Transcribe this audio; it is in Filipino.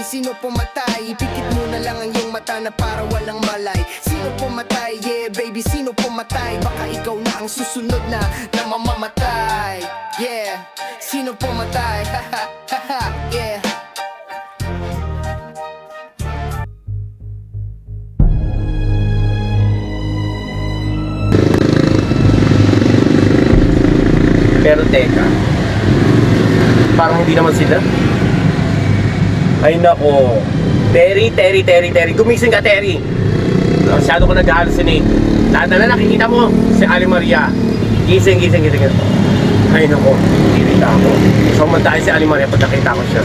sino pumatay? Ipikit mo na lang ang iyong mata na para walang malay. Sino pumatay? Yeah baby, sino pumatay? Baka ikaw na ang susunod na mamamatay. Yeah, sino pumatay? Haha, yeah. Pero teka, parang hindi naman sila. Ay nako, Terry, gumising ka Terry. Masyado ko nag-hallucinate. Lahat na nakikita mo, si Ali Maria. Gising. Ay nako, irita ako. So man tayo si Ali Maria pag nakita ko siya.